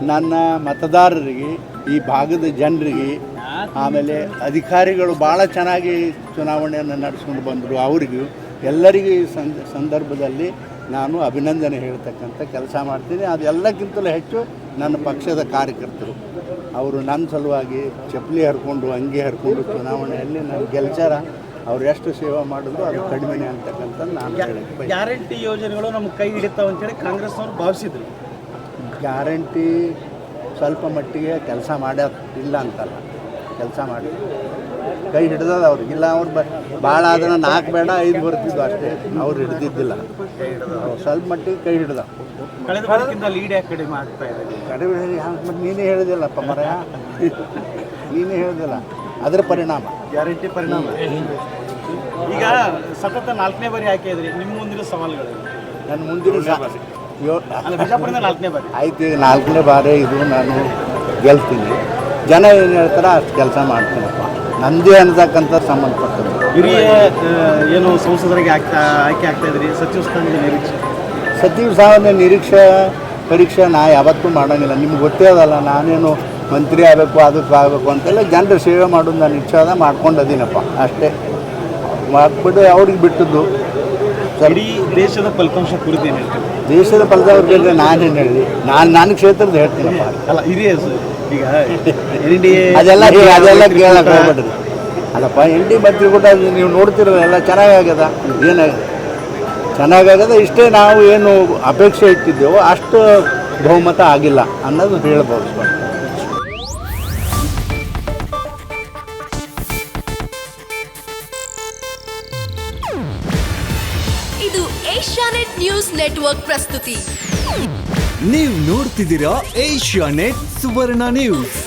ನನ್ನ ಮತದಾರರಿಗೆ, ಈ ಭಾಗದ ಜನರಿಗೆ, ಆಮೇಲೆ ಅಧಿಕಾರಿಗಳು ಭಾಳ ಚೆನ್ನಾಗಿ ಚುನಾವಣೆಯನ್ನು ನಡೆಸ್ಕೊಂಡು ಬಂದರು. ಅವರಿಗೂ ಎಲ್ಲರಿಗೂ ಈ ಸಂದರ್ಭದಲ್ಲಿ ನಾನು ಅಭಿನಂದನೆ ಹೇಳ್ತಕ್ಕಂಥ ಕೆಲಸ ಮಾಡ್ತೀನಿ. ಅದೆಲ್ಲಕ್ಕಿಂತಲೂ ಹೆಚ್ಚು ನನ್ನ ಪಕ್ಷದ ಕಾರ್ಯಕರ್ತರು ಅವರು ನನ್ನ ಸಲುವಾಗಿ ಚಪ್ಪಲಿ ಹರ್ಕೊಂಡು ಅಂಗಿ ಹರ್ಕೊಂಡು ಚುನಾವಣೆಯಲ್ಲಿ ನಾನು ಗೆಲ್ಚಾರ. ಅವ್ರು ಎಷ್ಟು ಸೇವೆ ಮಾಡಿದ್ರು ಅದು ಕಡಿಮೆನೇ ಅಂತಕ್ಕಂಥ ನಾನು ಹೇಳಕ್ಕೆ ಗ್ಯಾರಂಟಿ ಯೋಜನೆಗಳು ನಮ್ಗೆ ಕೈ ಹಿಡಿತಾವೆ ಅಂತೇಳಿ ಕಾಂಗ್ರೆಸ್ನವ್ರು ಭಾವಿಸಿದ್ರು. ಗ್ಯಾರಂಟಿ ಸ್ವಲ್ಪ ಮಟ್ಟಿಗೆ ಕೆಲಸ ಮಾಡ್ಯಾರ, ಇಲ್ಲ ಅಂತಲ್ಲ, ಕೆಲಸ ಮಾಡಿ ಕೈ ಹಿಡ್ದದ ಅವ್ರಿಗೆ. ಇಲ್ಲ ಅವ್ರು ಭಾಳ ಆದ್ರೆ 4 ಬೇಡ 5 ಬರ್ತಿದ್ವು ಅಷ್ಟೇ, ಅವ್ರು ಹಿಡ್ದಿದ್ದಿಲ್ಲ. ಸ್ವಲ್ಪ ಮಟ್ಟಿಗೆ ಕೈ ಹಿಡ್ದ. ಕಳೆದ ವರ್ಷಕ್ಕಿಂತ ಲೀಡ್ ಯಾಕೆ ಕಡಿಮೆ ಆಗ್ತಾ ಇದೆ? ಕಡಿಮೆ ಮತ್ತು ನೀನೇ ಹೇಳಿದಿಲ್ಲಪ್ಪ ಮರಯ, ನೀನೇ ಹೇಳಿದಿಲ್ಲ. ಅದರ ಪರಿಣಾಮ, ಗ್ಯಾರಂಟಿ ಪರಿಣಾಮ. ಈಗ ಸತತ 4ನೇ ಬಾರಿ ಆಯ್ಕೆ ಇದ್ರಿ, ನಿಮ್ಮ ಮುಂದಿನ ಸವಾಲುಗಳು? ನನ್ನ ಮುಂದಿನ ಬಿಜಾಪುರದಿಂದ 4ನೇ ಬಾರಿ ಆಯ್ತು. ಈಗ 4ನೇ ಬಾರಿ ಇದು ನಾನು ಗೆಲ್ತೀನಿ. ಜನ ಏನು ಹೇಳ್ತಾರೆ ಅಷ್ಟು ಕೆಲಸ ಮಾಡ್ತೀನಪ್ಪ, ನಂದೇ ಅನ್ನತಕ್ಕಂಥ ಸಂಬಂಧಪಟ್ಟದ್ದು. ಹಿರಿಯ ಏನು ಸಂಸದರಿಗೆ ಆಯ್ಕೆ ಆಗ್ತಾ ಇದ್ರಿ, ಸಚಿವ ಸ್ಥಾನದ ನಿರೀಕ್ಷೆ? ಸಚಿವ ಸ್ಥಾನದ ಪರೀಕ್ಷೆ ನಾ ಯಾವತ್ತೂ ಮಾಡೋಂಗಿಲ್ಲ. ನಿಮ್ಗೆ ಗೊತ್ತೇ ಅದಲ್ಲ, ನಾನೇನು ಮಂತ್ರಿ ಆಗಬೇಕು ಅದಕ್ಕೆ ಆಗಬೇಕು ಅಂತೆಲ್ಲ ಜನರ ಸೇವೆ ಮಾಡೋದು ನಾನು ಇಚ್ಛಾದ ಮಾಡ್ಕೊಂಡದೀನಪ್ಪ ಅಷ್ಟೇ. ಮಾಡಿಬಿಟ್ಟು ಅವ್ರಿಗೆ ಬಿಟ್ಟದ್ದು. ಇಡೀ ದೇಶದ ಫಲಿತಾಂಶ ಕುರಿತು ಏನು ಹೇಳ್ತೀವಿ? ದೇಶದ ಫಲಿತಾಂಶ ಹೇಳಿದ್ರೆ ನಾನೇನು ಹೇಳಿ, ನನ್ನ ಕ್ಷೇತ್ರದ ಹೇಳ್ತೀನಪ್ಪ. ಅಲ್ಲ ಹಿರಿಯ ಈಗ ಅದೆಲ್ಲ ಕೇಳಕ್ಕೆ ಹೋಗ್ಬೇಡ್ರಿ. ಅಲ್ಲಪ್ಪ ND ಮಂತ್ರಿ ಕೂಡ ನೀವು ನೋಡ್ತಿರಲ್ಲ, ಎಲ್ಲ ಚೆನ್ನಾಗಾಗ್ಯದ. ಏನಾಗಿದೆ ಚೆನ್ನಾಗಾಗ್ಯದ. ಇಷ್ಟೇ ನಾವು ಏನು ಅಪೇಕ್ಷೆ ಇಟ್ಟಿದ್ದೇವೋ ಅಷ್ಟು ಬಹುಮತ ಆಗಿಲ್ಲ ಅನ್ನೋದು ಹೇಳ್ಬೋದು. ಇದು ಏಷ್ಯಾನೆಟ್ ನ್ಯೂಸ್ ನೆಟ್ವರ್ಕ್ ಪ್ರಸ್ತುತಿ. ನೀವು ನೋಡ್ತಿದ್ದೀರಾ ಏಷ್ಯಾನೆಟ್ ಸುವರ್ಣ ನ್ಯೂಸ್.